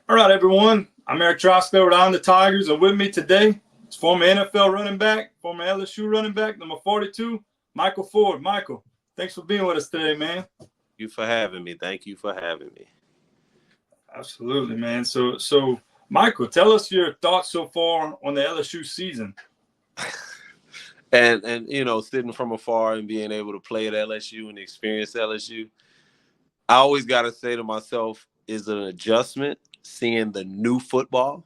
All right, everyone. I'm Eric Trosfield on the Tigers, and with me today is former NFL running back, former LSU running back, number 42, Michael Ford. Michael, thanks for being with us today, man. Thank you for having me. Thank you for having me. Absolutely, man. So, Michael, tell us your thoughts so far on the LSU season. And sitting from afar and being able to play at LSU and experience LSU, I always got to say to myself, is it an adjustment seeing the new football?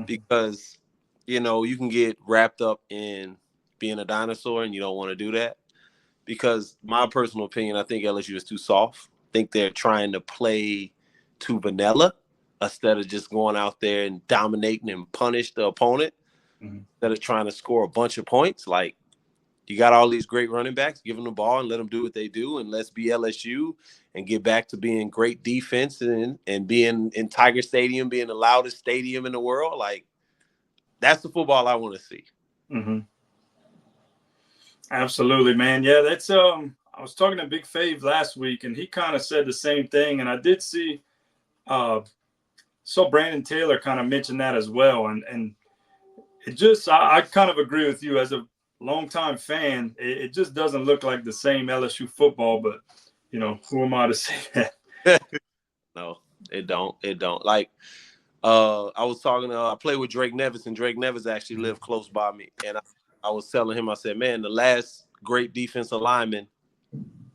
Because, you can get wrapped up in being a dinosaur and you don't want to do that. Because my personal opinion, I think LSU is too soft. I think they're trying to play too vanilla instead of just going out there and dominating and punish the opponent. Instead of trying to score a bunch of points. Like, you got all these great running backs, give them the ball and let them do what they do, and let's be LSU and get back to being great defense and being in Tiger Stadium, being the loudest stadium in the world. Like, that's the football I want to see. Mm-hmm. Absolutely, man. Yeah, that's I was talking to Big Fave last week, and he kind of said the same thing, and I did see saw Brandon Taylor kind of mention that as well, and it just I kind of agree with you as a longtime fan. It just doesn't look like the same LSU football, but who am I to say that? No, it don't. It don't. Like, I was talking to, I played with Drake Nevis, and Drake Nevis actually lived close by me. And I was telling him, I said, man, the last great defensive lineman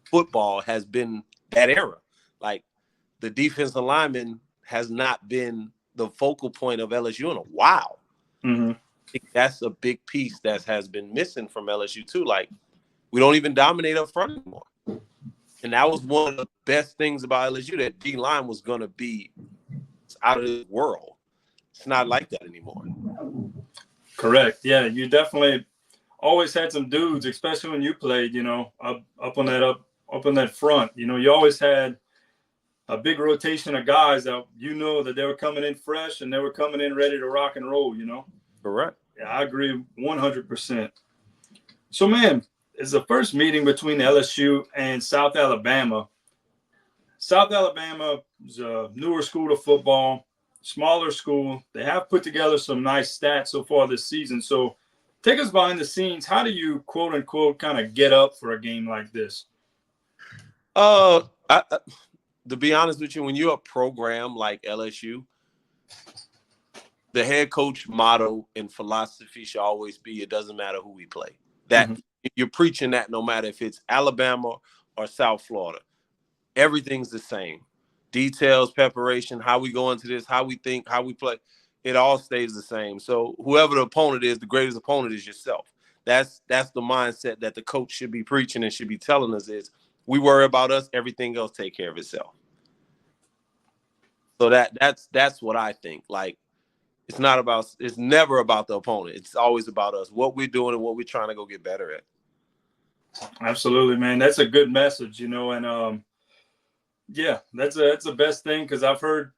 football has been that era. Like, the defensive lineman has not been the focal point of LSU in a while. Mm-hmm. I think that's a big piece that has been missing from LSU too. Like, we don't even dominate up front anymore. And that was one of the best things about LSU, that D line was going to be out of this world. It's not like that anymore. Correct. Yeah, you definitely always had some dudes, especially when you played. Up on that front. You always had a big rotation of guys that that they were coming in fresh and they were coming in ready to rock and roll. Correct. Yeah, I agree 100%. So, man, it's the first meeting between LSU and South Alabama. South Alabama is a newer school of football, smaller school. They have put together some nice stats so far this season. So, take us behind the scenes. How do you, quote unquote, kind of get up for a game like this? To be honest with you, when you're a program like LSU, the head coach motto and philosophy should always be, it doesn't matter who we play. That you're preaching that no matter if it's Alabama or South Florida. Everything's the same. Details, preparation, how we go into this, how we think, how we play, it all stays the same. So whoever the opponent is, the greatest opponent is yourself. That's the mindset that the coach should be preaching and should be telling us is, we worry about us, everything else take care of itself. So that's what I think. Like, it's never about the opponent. It's always about us, what we're doing and what we're trying to go get better at. Absolutely, man. That's a good message, and yeah, that's the best thing, because I've heard,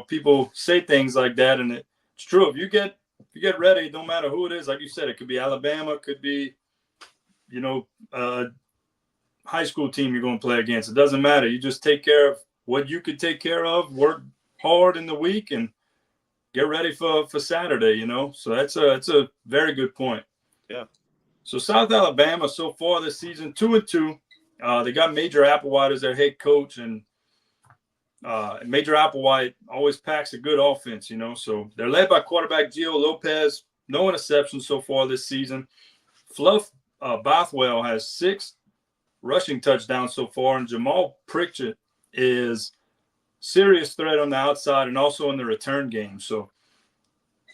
people say things like that, and it's true. If you get ready, no matter who it is, like you said, it could be Alabama, it could be, high school team you're going to play against. It doesn't matter. You just take care of what you could take care of, work hard in the week, and get ready for Saturday, So that's a very good point. Yeah. So South Alabama so far this season, 2-2. They got Major Applewhite as their head coach, and Major Applewhite always packs a good offense, So they're led by quarterback Gio Lopez. No interceptions so far this season. Fluff Bothwell has 6 rushing touchdowns so far, and Jamal Pritchett is serious threat on the outside and also in the return game. So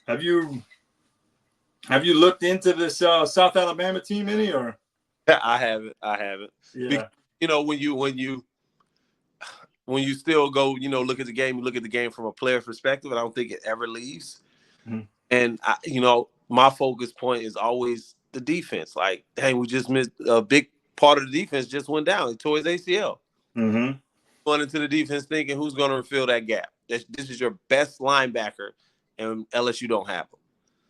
have you looked into this South Alabama team any, or? I haven't. Yeah. Because, when you still go, look at the game, you look at the game from a player perspective, and I don't think it ever leaves. Mm-hmm. And my focus point is always the defense. Like, dang, we just missed a big part of the defense, just went down. It tore his ACL. Mm-hmm. Going into the defense thinking, who's going to fill that gap? This is your best linebacker, and LSU don't have them.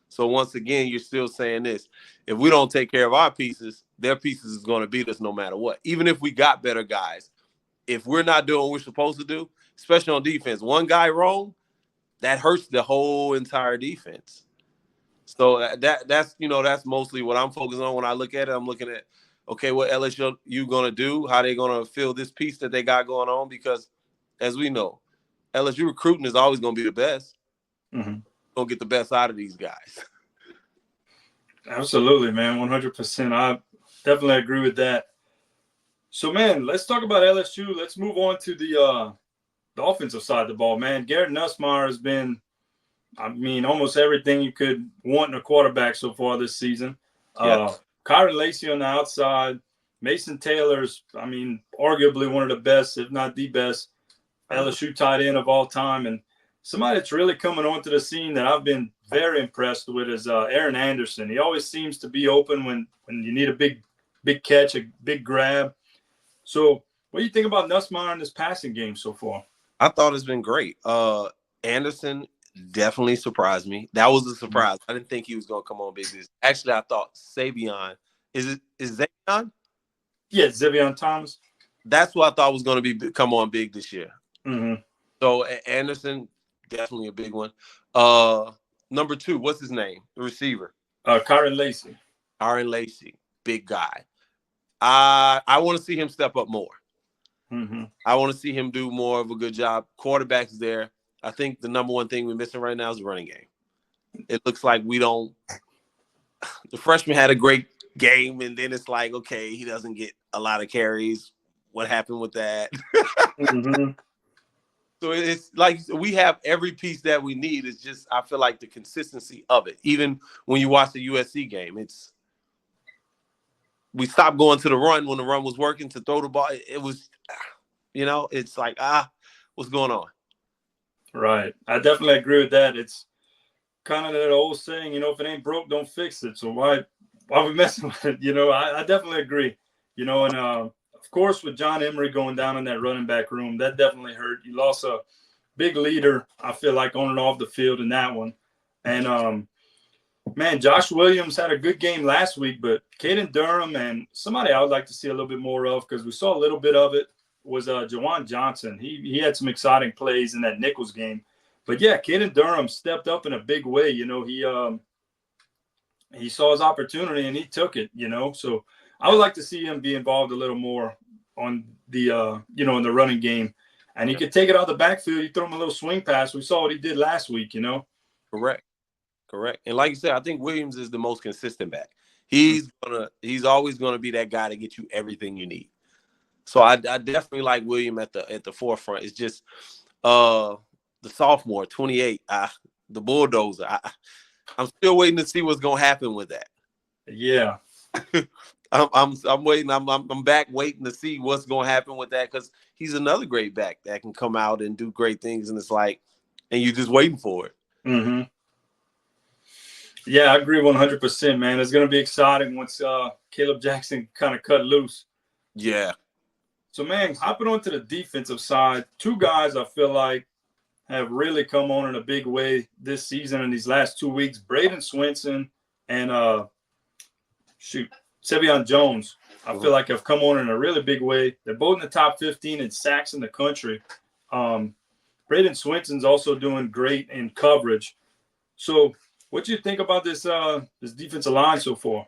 So once again, you're still saying this. If we don't take care of our pieces, their pieces is going to beat us no matter what. Even if we got better guys, if we're not doing what we're supposed to do, especially on defense. One guy wrong, that hurts the whole entire defense. So that's mostly what I'm focused on when I look at it. I'm looking at, okay, what LSU you gonna do? How they gonna fill this piece that they got going on? Because as we know, LSU recruiting is always gonna be the best. Mm-hmm. Gonna get the best out of these guys. Absolutely, man. 100%. I definitely agree with that. So, man, let's talk about LSU. Let's move on to the offensive side of the ball, man. Garrett Nussmeier has been, I mean, almost everything you could want in a quarterback so far this season. Yeah. Kyron Lacey on the outside. Mason Taylor's, I mean, arguably one of the best, if not the best, LSU tight end of all time. And somebody that's really coming onto the scene that I've been very impressed with is Aaron Anderson. He always seems to be open when you need a big catch, a big grab. So what do you think about Nussmeier in this passing game so far? I thought it's been great. Anderson definitely surprised me. That was a surprise. I didn't think he was going to come on big. Actually, I thought Zavion. Is Zavion? Yeah, Zavion Thomas. That's what I thought was going to come on big this year. Mm-hmm. So Anderson, definitely a big one. Number 2, what's his name? The receiver. Kyron Lacey. Kyron Lacey, big guy. I want to see him step up more. Mm-hmm. I want to see him do more of a good job. Quarterback's there. I think the number one thing we're missing right now is the running game. It looks like we don't. The freshman had a great game, and then it's like, okay, he doesn't get a lot of carries. What happened with that? Mm-hmm. So it's like we have every piece that we need. It's just I feel like the consistency of it. Even when you watch the USC game, we stopped going to the run when the run was working to throw the ball. It was, it's like, what's going on? Right. I definitely agree with that. It's kind of that old saying, if it ain't broke, don't fix it. So why we messing with it? I definitely agree. And of course, with John Emery going down in that running back room, that definitely hurt. You lost a big leader, I feel like, on and off the field in that one. And, man, Josh Williams had a good game last week, but Caden Durham and somebody I would like to see a little bit more of, because we saw a little bit of it, was Jawan Johnson. He had some exciting plays in that Nichols game. But, yeah, Caden Durham stepped up in a big way. He saw his opportunity and he took it, So I would like to see him be involved a little more on the, in the running game. And he could take it out of the backfield. You throw him a little swing pass. We saw what he did last week, Correct. And like you said, I think Williams is the most consistent back. He's always gonna be that guy to get you everything you need. So I definitely like William at the forefront. It's just the sophomore, 28, the bulldozer. I'm still waiting to see what's gonna happen with that. Yeah. I'm waiting. I'm back waiting to see what's gonna happen with that, because he's another great back that can come out and do great things, and it's like, and you're just waiting for it. Mm-hmm. Yeah, I agree 100%, man. It's going to be exciting once Caleb Jackson kind of cut loose. Yeah. So, man, hopping onto the defensive side, 2 guys I feel like have really come on in a big way this season in these last 2 weeks. Braden Swinson and Zavion Jones, I feel like have come on in a really big way. They're both in the top 15 in sacks in the country. Braden Swinson's also doing great in coverage. So, what do you think about this defensive line so far?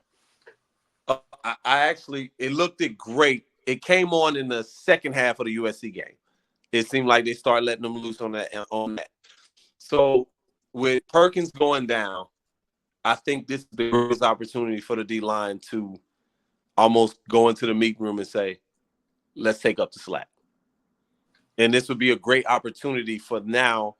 It looked great. It came on in the second half of the USC game. It seemed like they started letting them loose on that. So with Perkins going down, I think this is the greatest opportunity for the D-line to almost go into the meeting room and say, let's take up the slack. And this would be a great opportunity for them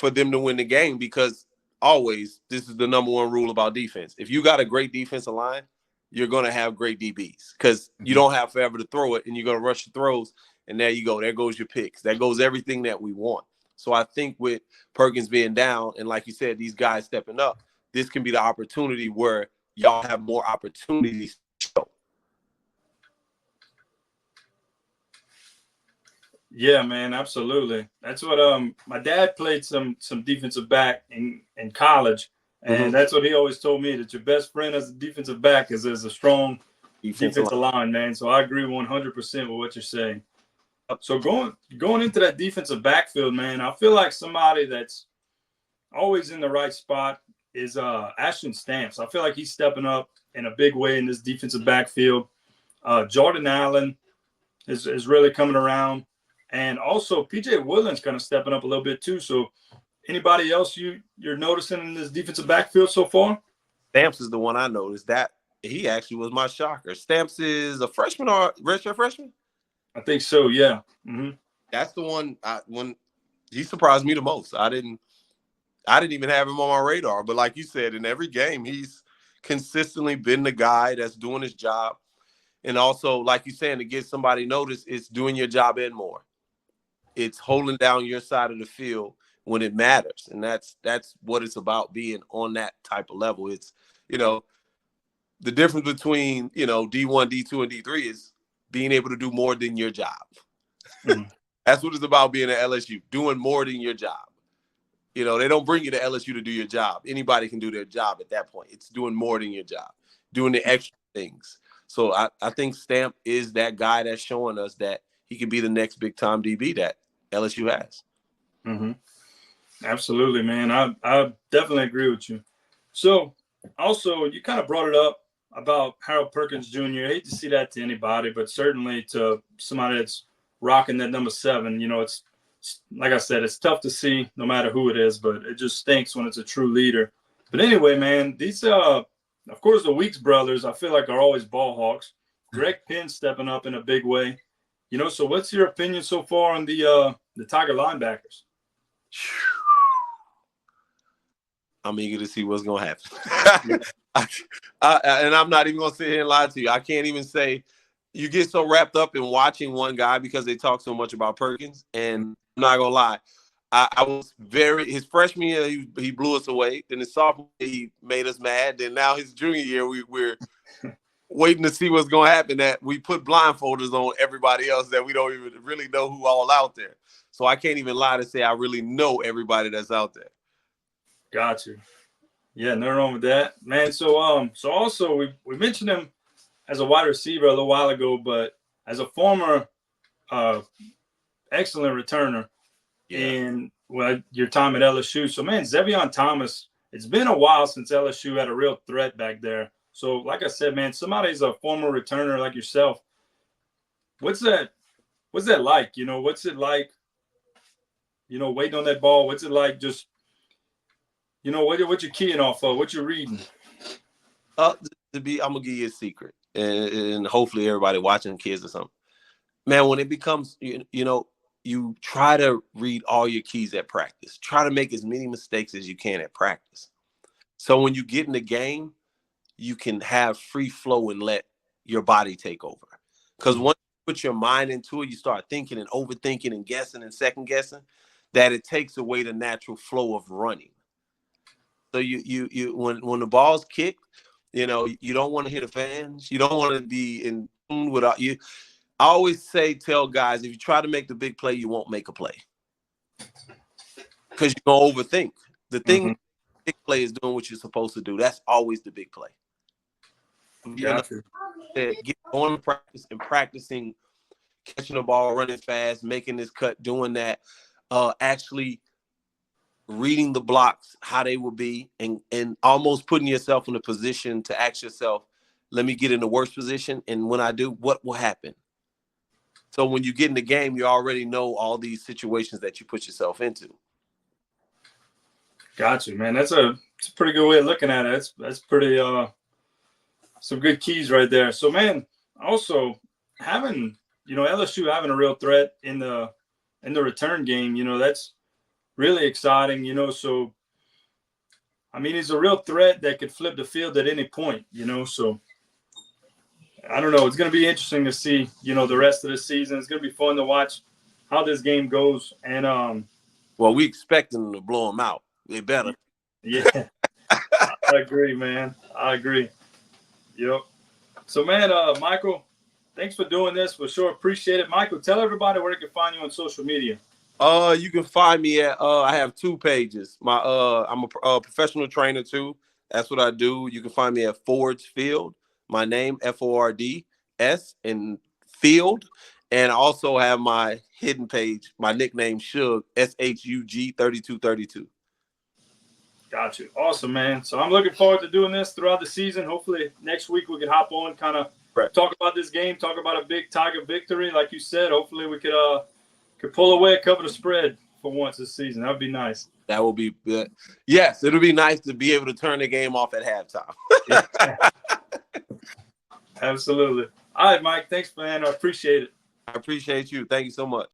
to win the game, because always, this is the number one rule about defense. If you got a great defensive line, you're going to have great DBs, because you don't have forever to throw it, and you're going to rush your throws, and there you go. There goes your picks. There goes everything that we want. So I think with Perkins being down, and like you said, these guys stepping up, this can be the opportunity where y'all have more opportunities to show. Yeah, man, absolutely. That's what my dad played some defensive back in college, and that's what he always told me, that your best friend as a defensive back is a strong defensive line, man. So I agree 100% with what you're saying. So going into that defensive backfield, man, I feel like somebody that's always in the right spot is Ashton Stamps. I feel like he's stepping up in a big way in this defensive backfield. Jordan Allen is really coming around. And also PJ Woodland's kind of stepping up a little bit too. So anybody else you're noticing in this defensive backfield so far? Stamps is the one I noticed. That he actually was my shocker. Stamps is a freshman or redshirt freshman? I think so, yeah. Mm-hmm. That's the one when he surprised me the most. I didn't even have him on my radar. But like you said, in every game, he's consistently been the guy that's doing his job. And also, like you're saying, to get somebody noticed, it's doing your job and more. It's holding down your side of the field when it matters. And that's what it's about, being on that type of level. It's, the difference between, D1, D2, and D3 is being able to do more than your job. Mm-hmm. That's what it's about being at LSU, doing more than your job. They don't bring you to LSU to do your job. Anybody can do their job at that point. It's doing more than your job, doing the extra things. So I think Stamp is that guy that's showing us that he could be the next big-time DB that LSU has. Mm-hmm. Absolutely, man. I definitely agree with you. So, also, you kind of brought it up about Harold Perkins Jr. I hate to see that to anybody, but certainly to somebody that's rocking that number 7, it's like I said, it's tough to see no matter who it is, but it just stinks when it's a true leader. But anyway, man, these of course the Weeks brothers I feel like are always ball hawks. Greg Penn stepping up in a big way. So what's your opinion so far on the Tiger linebackers? I'm eager to see what's going to happen. And I'm not even going to sit here and lie to you. I can't even say, you get so wrapped up in watching one guy because they talk so much about Perkins. And I'm not going to lie. I was his freshman year, he blew us away. Then his sophomore year, he made us mad. Then now his junior year, we're waiting to see what's going to happen, that we put blindfolders on everybody else that we don't even really know who all out there. So I can't even lie to say I really know everybody that's out there. Got you. Yeah, nothing wrong with that, man. So also we mentioned him as a wide receiver a little while ago, but as a former excellent returner in your time at LSU. So, man, Zavion Thomas, it's been a while since LSU had a real threat back there. So, like I said, man, somebody's a former returner like yourself. What's that like? What's it like, waiting on that ball? What's it like just, what you're keying off of? What you're reading? I'm going to give you a secret. And hopefully everybody watching, kids or something. Man, when it becomes, you try to read all your keys at practice. Try to make as many mistakes as you can at practice. So when you get in the game, you can have free flow and let your body take over. Because once you put your mind into it, you start thinking and overthinking and guessing and second guessing, that it takes away the natural flow of running. So you when the ball's kicked, you don't want to hit the fans. You don't want to be in tune without you. I always tell guys, if you try to make the big play, you won't make a play. Because you're going to overthink. The thing, big play is doing what you're supposed to do. That's always the big play. Get on practice and practicing, catching the ball, running fast, making this cut, doing that, actually reading the blocks, how they will be, and almost putting yourself in a position to ask yourself, let me get in the worst position, and when I do, what will happen? So when you get in the game, you already know all these situations that you put yourself into. Got you, man. That's a pretty good way of looking at it. That's pretty some good keys right there. So, man, also having LSU having a real threat in the return game, that's really exciting. So I mean, he's a real threat that could flip the field at any point. So. I don't know. It's going to be interesting to see, the rest of the season. It's going to be fun to watch how this game goes. And well, we expect them to blow them out. They better. Yeah, I agree, man. I agree. Yep. So, man, Michael, thanks for doing this. For sure, appreciate it. Michael, tell everybody where they can find you on social media. You can find me at I have 2 pages. I'm a professional trainer too. That's what I do. You can find me at Ford's Field. My name, Fords, and Field. And I also have my hidden page, my nickname Shug, SHUG 3232. Got you. Awesome, man. So I'm looking forward to doing this throughout the season. Hopefully next week we can hop on, kind of talk about this game, talk about a big Tiger victory, like you said. Hopefully we could pull away, cover the spread for once this season. That would be nice. That will be good. Yes, it'll be nice to be able to turn the game off at halftime. Absolutely. All right, Mike. Thanks, man. I appreciate it. I appreciate you. Thank you so much.